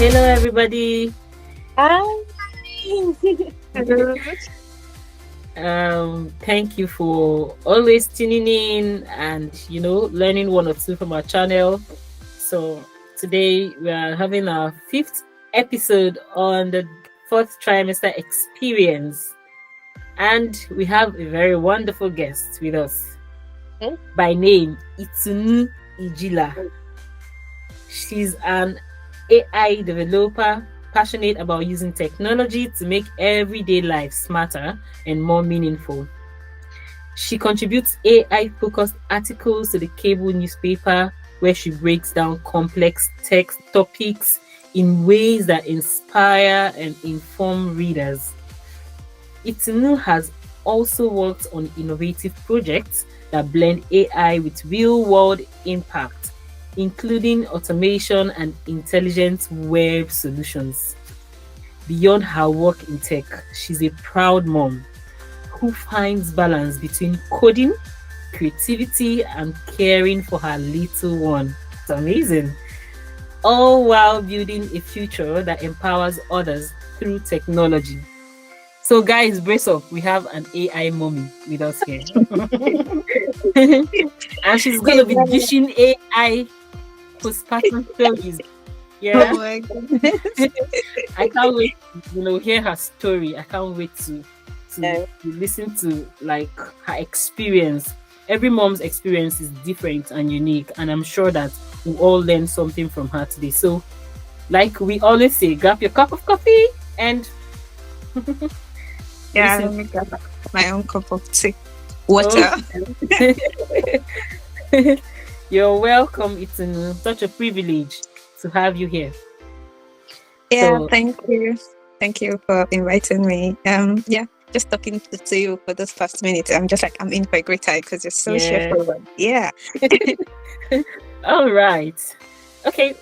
Hello, everybody. Hi. Hello. Thank you for always tuning in and learning one or two from our channel. So today we are having our fifth episode on the fourth trimester experience, and we have a very wonderful guest with us by name Itunu Ijila. She's an AI developer passionate about using technology to make everyday life smarter and more meaningful. She contributes AI focused articles to the cable newspaper where she breaks down complex text topics in ways that inspire and inform readers. Itunu has also worked on innovative projects that blend AI with real world impact, including automation and intelligent web solutions. Beyond her work in tech, she's a proud mom who finds balance between coding, creativity, and caring for her little one. It's amazing. All while building a future that empowers others through technology. So, guys, brace up. We have an AI mommy with us here. And she's going to be dishing AI postpartum stories. Yeah. Oh my goodness. I can't wait to hear her story. I can't wait to listen to like her experience. Every mom's experience is different and unique, and I'm sure that we'll all learn something from her today. So, like we always say, grab your cup of coffee and Yeah, listen. let me grab my own cup of tea. Water. You're welcome. It's such a privilege to have you here. Yeah, So, thank you. Thank you for inviting me. Just talking to you for this past minute. I'm just like I'm in for a great time because you're so straightforward. Yeah. all right. Okay,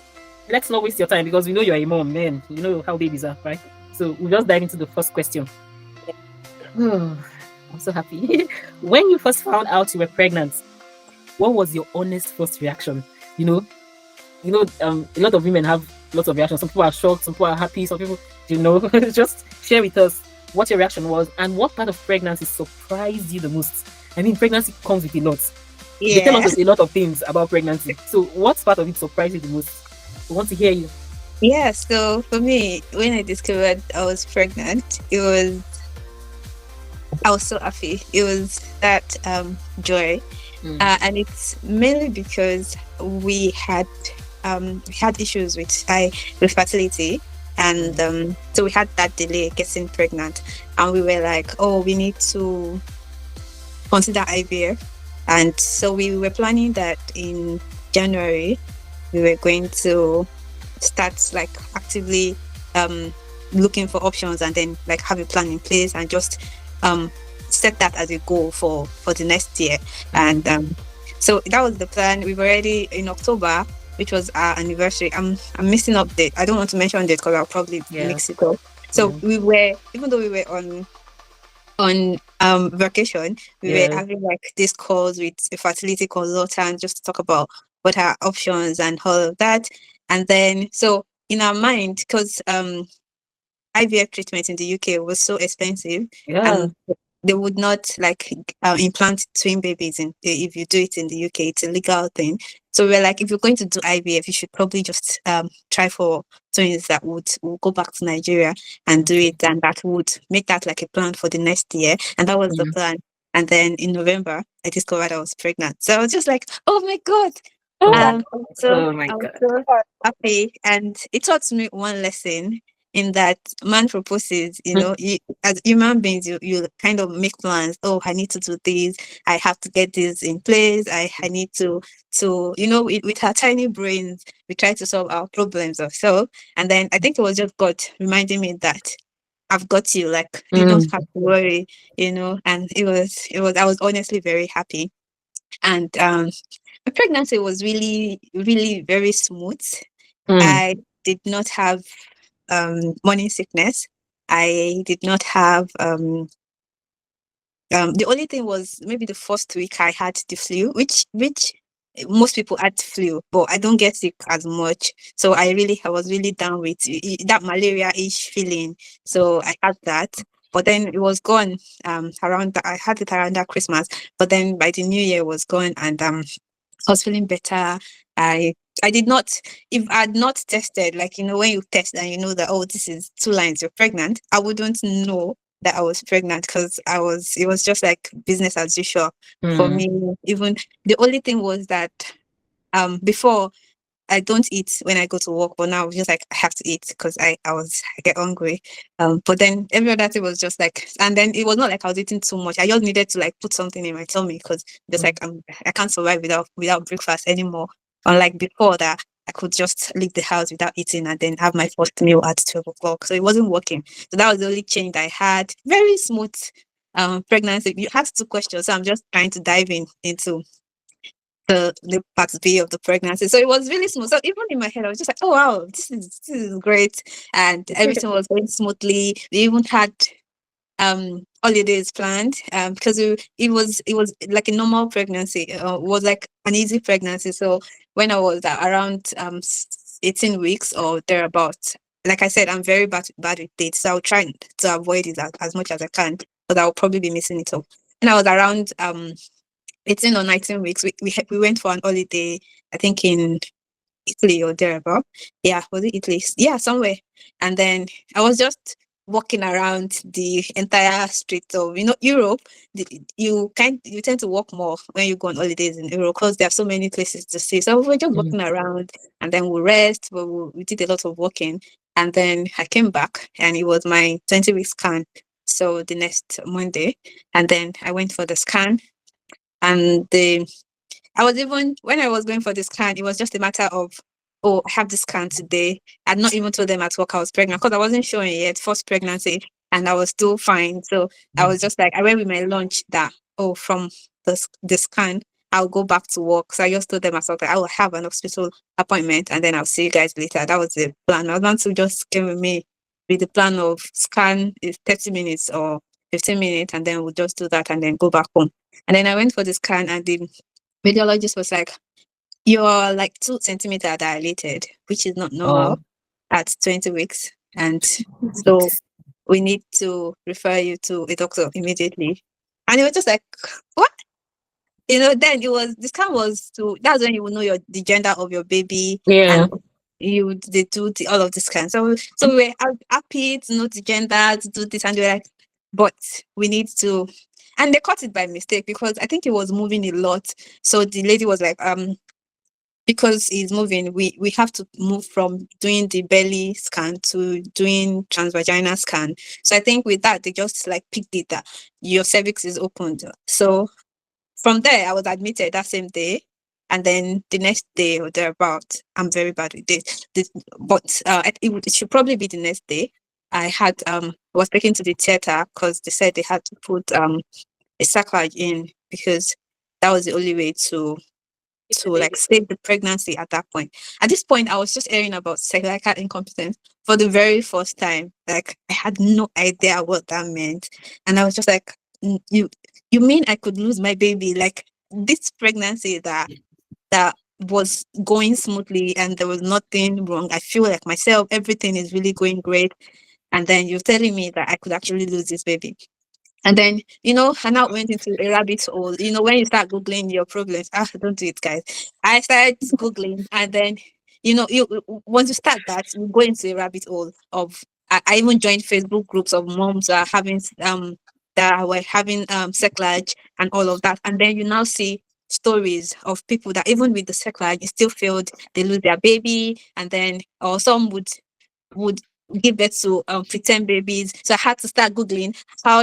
let's not waste your time because we know you're a mom, man. You know how babies are, right? So we'll just dive into the first question. Oh, I'm so happy. When you first found out you were pregnant, what was your honest first reaction? A lot of women have lots of reactions. Some people are shocked, some people are happy, some people, just share with us what your reaction was and what part of pregnancy surprised you the most. I mean, pregnancy comes with a lot. They tell Yeah. us a lot of things about pregnancy. So, what part of it surprised you the most? We want to hear you. Yeah. So for me, when I discovered I was pregnant, I was so happy. It was that joy. And it's mainly because we had issues with fertility, and so we had that delay getting pregnant, and we were like, oh, we need to consider IVF, and so we were planning that in January we were going to start like actively looking for options, and then like have a plan in place and just set that as a goal for the next year. And so that was the plan. We were already in October, which was our anniversary. I'm missing up date. I don't want to mention date because I'll probably mix it up. So we were, even though we were on vacation, we were having like these calls with a fertility consultant just to talk about what are options and all of that. And then so in our mind, because IVF treatment in the UK was so expensive, and they would not like implant twin babies if you do it in the UK. It's a legal thing. So we're like, if you're going to do IVF, you should probably just try for twins that would go back to Nigeria and do it, and that would make that like a plan for the next year. And that was the plan. And then in November, I discovered I was pregnant. So I was just like, oh my God. I was so happy. And it taught me one lesson in that man proposes, as human beings, you kind of make plans. Oh, I need to do this. I have to get this in place. I need to, with our tiny brains, we try to solve our problems ourselves. And then I think it was just God reminding me that I've got you, like, you don't have to worry, and I was honestly very happy. And my pregnancy was really, really very smooth. I did not have morning sickness. I did not have the only thing was maybe the first week I had the flu, which most people had flu, but I don't get sick as much. So I was really down with that malaria-ish feeling. So I had that, but then it was gone. I had it around that Christmas, but then by the New Year it was gone, and I was feeling better. I I did not, if I had not tested, like, when you test and you know that, oh, this is 2 lines, you're pregnant, I wouldn't know that I was pregnant, because it was just like business as usual for Mm. me. Even the only thing was that before, I don't eat when I go to work, but now it's just like I have to eat because I get hungry. But then every other thing was just like, and then it was not like I was eating too much. I just needed to like put something in my tummy, because just like I can't survive without breakfast anymore. Unlike before that, I could just leave the house without eating and then have my first meal at 12 o'clock. So it wasn't working. So that was the only change that I had. Very smooth pregnancy. You asked 2 questions, so I'm just trying to dive into the part B of the pregnancy. So it was really smooth. So even in my head, I was just like, oh wow, this is great. And everything was going smoothly. We even had holidays planned, because it was like a normal pregnancy. It was like an easy pregnancy. So when I was around 18 weeks or thereabout, like I said, I'm very bad with dates. So I'll try to avoid it as much as I can, but I'll probably be missing it up. And I was around 18 or 19 weeks, we went for an holiday, I think in Italy or thereabout. Yeah, was it Italy? Yeah, somewhere. And then I was just walking around the entire street of Europe. You tend to walk more when you go on holidays in Europe, because there are so many places to see. So we were just Mm. walking around, and then we rest, but we did a lot of walking. And then I came back, and it was my 20-week scan. So the next Monday, and then I went for the scan, and I was, even when I was going for this scan, it was just a matter of, oh, I have this scan today. I'd not even told them at work I was pregnant, because I wasn't showing yet, first pregnancy, and I was still fine. So I was just like, I went with my lunch that, oh, from the scan, I'll go back to work. So I just told them myself that I will have an hospital appointment, and then I'll see you guys later. That was the plan. My husband too just came with me with the plan of scan is 30 minutes or 15 minutes, and then we'll just do that and then go back home. And then I went for the scan, and the radiologist was like, "You're like 2 centimeter dilated, which is not normal Oh, at 20 weeks. And so weeks. we need to refer you to a doctor immediately." And it was just like, what? Then the scan was that's when you will know the gender of your baby, Yeah. and they do all of this kind. So we were happy to know the gender, to do this, and they were like, but we need to, and they caught it by mistake, because I think it was moving a lot. So the lady was like, because it's moving, we have to move from doing the belly scan to doing transvaginal scan. So I think with that, they just like picked it that your cervix is opened. So from there, I was admitted that same day. And then the next day or thereabout, I'm very bad with this. But it should probably be the next day. Was taken to the theater, because they said they had to put a sacrilege in, because that was the only way to like save the pregnancy at that point. At this point, I was just hearing about cervical incompetence for the very first time. Like, I had no idea what that meant. And I was just like, You mean I could lose my baby?" Like, this pregnancy that was going smoothly and there was nothing wrong. I feel like myself, everything is really going great. And then you're telling me that I could actually lose this baby. And then, I now went into a rabbit hole. When you start Googling your problems, don't do it, guys. I started Googling, and then, once you start that, you go into a rabbit hole of, I even joined Facebook groups of moms that were having cerclage and all of that. And then you now see stories of people that even with the cerclage, it still failed. They lose their baby, and then, or some would give birth to pretend babies. So I had to start Googling how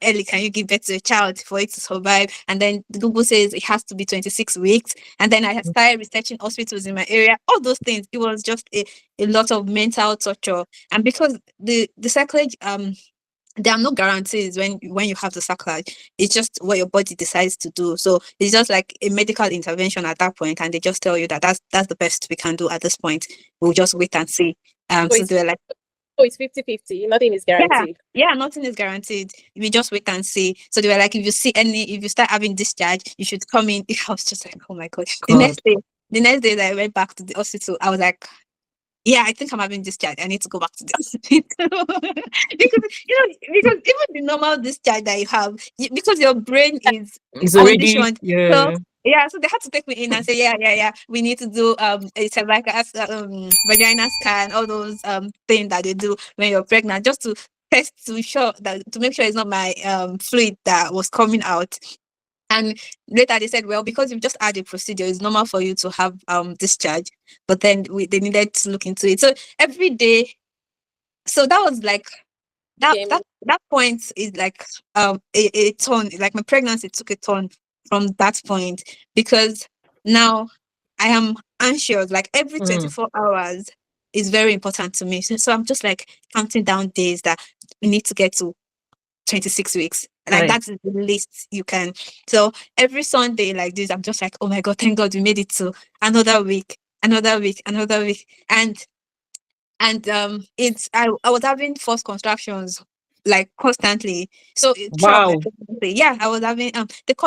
early can you give birth to a child for it to survive. And then Google says it has to be 26 weeks. And then I started researching hospitals in my area, all those things. It was just a lot of mental torture. And because the psychology, there are no guarantees when you have the sacrilege. It's just what your body decides to do. So it's just like a medical intervention at that point, and they just tell you that that's the best we can do at this point. We'll just wait and see. So Wait, they were like, Oh, it's 50-50. Nothing is Yeah, guaranteed. yeah, nothing is guaranteed. We just wait and see. So they were like, if you start having discharge, you should come in. I was just like, oh my god. God. The next day that I went back to the hospital, I was like, yeah, I think I'm having discharge. I need to go back to the hospital. Because even the normal discharge that you have, because your brain is It's already, conditioned. So yeah. yeah, so they had to take me in and say, yeah, yeah, yeah, we need to do a cervical vagina scan, all those things that they do when you're pregnant, just to test to make sure it's not my fluid that was coming out. And later they said, well, because you've just had a procedure, it's normal for you to have discharge. But then they needed to look into it. So every day, so that was like that Game. that that point is like a turn. Like my pregnancy took a turn from that point, because now I am anxious. Like every Mm, 24 hours is very important to me. So I'm just like counting down days that we need to get to 26 weeks. Like right. that's the least you can. So every Sunday like this, I'm just like, oh my God, thank God we made it to another week, another week, another week. And it's I was having false contractions like constantly. So throughout my Wow. pregnancy, yeah, I was having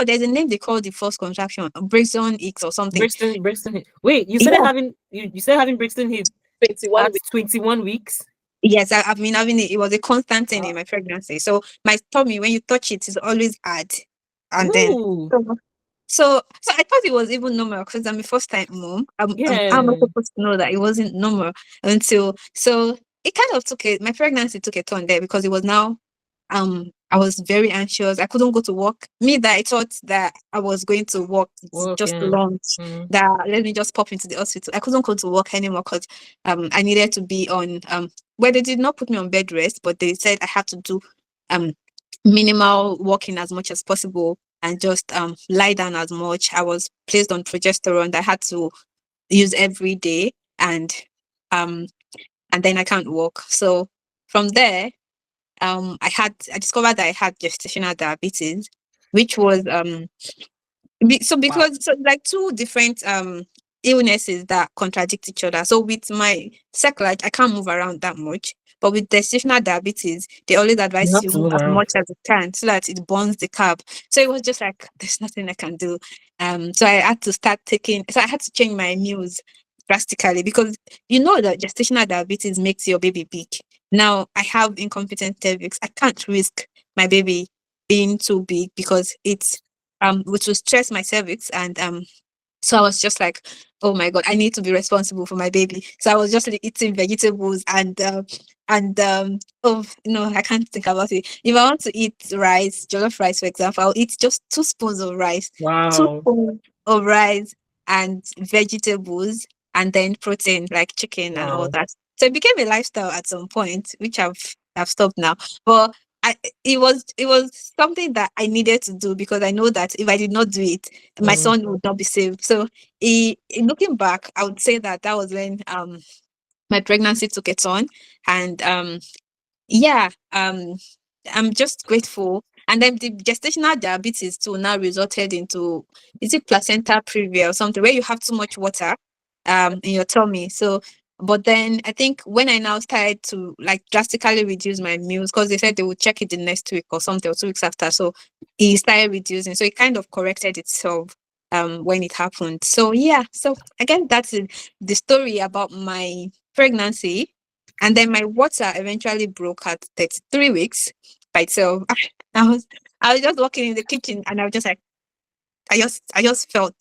there's a name they call the false contraction, Brixton X or something. Brixton hit. Wait, Yeah. you said having Brixton hit 21 at weeks. 21 weeks? Yes, I've been having it. It was a constant thing in Wow. my pregnancy. So my tummy, when you touch it, is always hard. And then Ooh. so I thought it was even normal because I'm a first time mom. I'm not Yeah. supposed to know that it wasn't normal until so it kind of my pregnancy took a turn there because it was now I was very anxious. I couldn't go to work. Me that I thought that I was going to work Work, just yeah. lunch. Mm. That let me just pop into the hospital. I couldn't go to work anymore because I needed to be on well they did not put me on bed rest, but they said I had to do um minimal walking as much as possible and just lie down as much. I was placed on progesterone that I had to use every day, um and then I can't walk. So from there, I discovered that I had gestational diabetes, which was Wow. because so like two different illnesses that contradict each other. So with my circulate, I can't move around that much. But with gestational diabetes, they always You advise have you to move move as around. much as you can so that it burns the carb. So it was just like there's nothing I can do. So I had to so I had to change my meals drastically because you know that gestational diabetes makes your baby big. Now I have incompetent cervix. I can't risk my baby being too big because it's which will stress my cervix. And so I was just like, oh my God, I need to be responsible for my baby. So I was just like, eating vegetables oh no, I can't think about it. If I want to eat rice, jollof rice, for example, I'll eat just 2 spoons of rice, two Wow. spoons of rice and vegetables, and then protein like chicken and all Wow. that. So it became a lifestyle at some point, which I've stopped now. But it was something that I needed to do because I know that if I did not do it, my Mm. son would not be saved. So, looking back, I would say that that was when my pregnancy took a turn, and yeah, I'm just grateful. And then the gestational diabetes too now resulted into is it placenta previa or something where you have too much water in your tummy. So but then I think when I now started to like drastically reduce my meals because they said they would check it the next week or something or 2 weeks after. So it started reducing. So it kind of corrected itself when it happened. So yeah, so again that's the story about my pregnancy. And then my water eventually broke at 33 weeks by itself. I was I was just walking in the kitchen and I was just like I just felt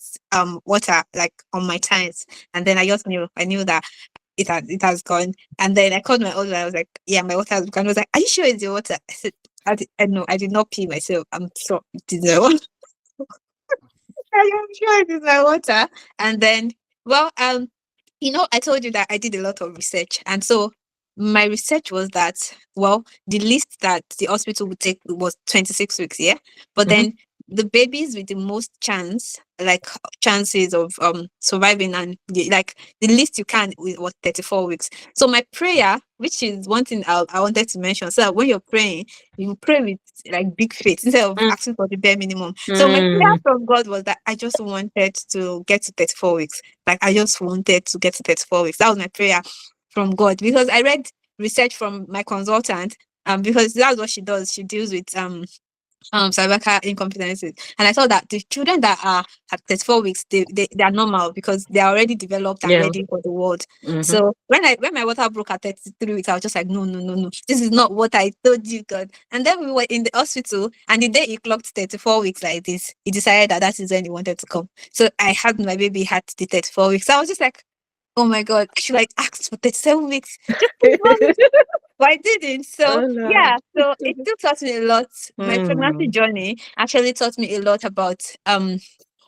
water like on my thighs, and then I knew that it has gone. And then I called my husband. I was like, yeah, my water has gone. I was like, are you sure it's your water? I said, I know I did not pee myself. I'm sure it is my water. I am sure it is my water. And then, well, I told you that I did a lot of research. And so my research was that, well, the least that the hospital would take was 26 weeks, yeah? But Hmm. then the babies with the most chances of surviving and like the least you can was 34 weeks. So my prayer, which is one thing I wanted to mention, so that when you're praying, you pray with like big faith instead of Mm. asking for the bare minimum. So my prayer Mm. from God was that I just wanted to get to 34 weeks. Like I just wanted to get to 34 weeks. That was my prayer from God because I read research from my consultant, because that's what she does. She deals with cervical incompetencies. And I thought that the children that are at 34 weeks, they are normal because they are already developed and Yeah. ready for the world. Mm-hmm. So when my water broke at 33 weeks, I was just like, no, no, no, no. This is not what I told you, God. And then we were in the hospital, and the day he clocked 34 weeks like this, he decided that that is when he wanted to come. So I had my baby had the 34 weeks. So I was just like, oh my God, I should like ask for 37 weeks. Just 34 weeks, but I didn't. So Oh yeah, Lord. so it still taught me a lot. My pregnancy Mm. journey actually taught me a lot about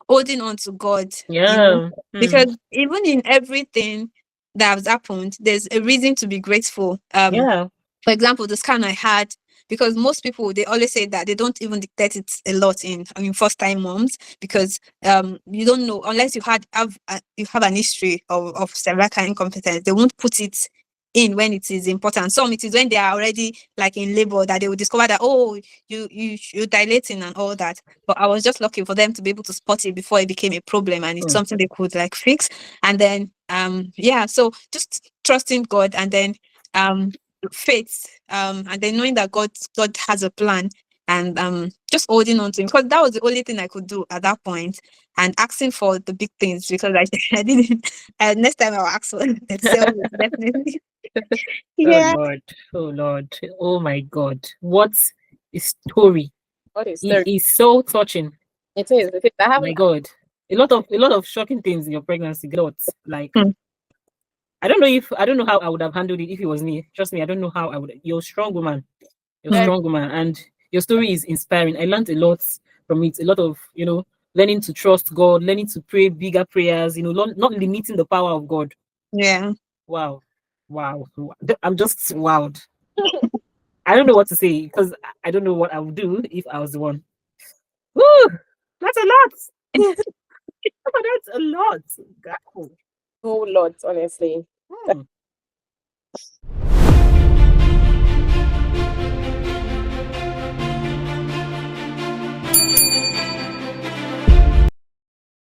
holding on to God, Yeah. Mm. because even in everything that has happened, there's a reason to be grateful. Yeah. For example, the scan I had, because most people they always say that they don't even dictate it a lot in first time moms, because you don't know unless you have an history of cervical incompetence. They won't put it in when it is important. Some it is when they are already like in labor that they will discover that, oh, you're dilating and all that. But I was just lucky for them to be able to spot it before it became a problem, and it's Mm. something they could like fix. And then yeah, so just trusting God, and then um faith, and then knowing that God has a plan, and just holding on to him, because that was the only thing I could do at that point, and asking for the big things, because I, I didn't. Next time I'll ask for the sale, definitely. Oh Yeah. Lord. Oh Lord. Oh my God. What a story. What is It third? is so touching. It is. It is. I have. My God. A lot of shocking things in your pregnancy. Lots. Like Hmm. I don't know how I would have handled it if it was me. Trust me, I don't know how I would. You're a strong woman. You're a Hmm. Very. strong woman, and your story is inspiring. I learned a lot from it. A lot of learning to trust God, learning to pray bigger prayers. Not limiting the power of God. Yeah. Wow, wow. I'm just wowed. I don't know what to say because I don't know what I would do if I was the one. Woo! That's a lot. That's a lot. God. Whole lot, honestly. Hmm.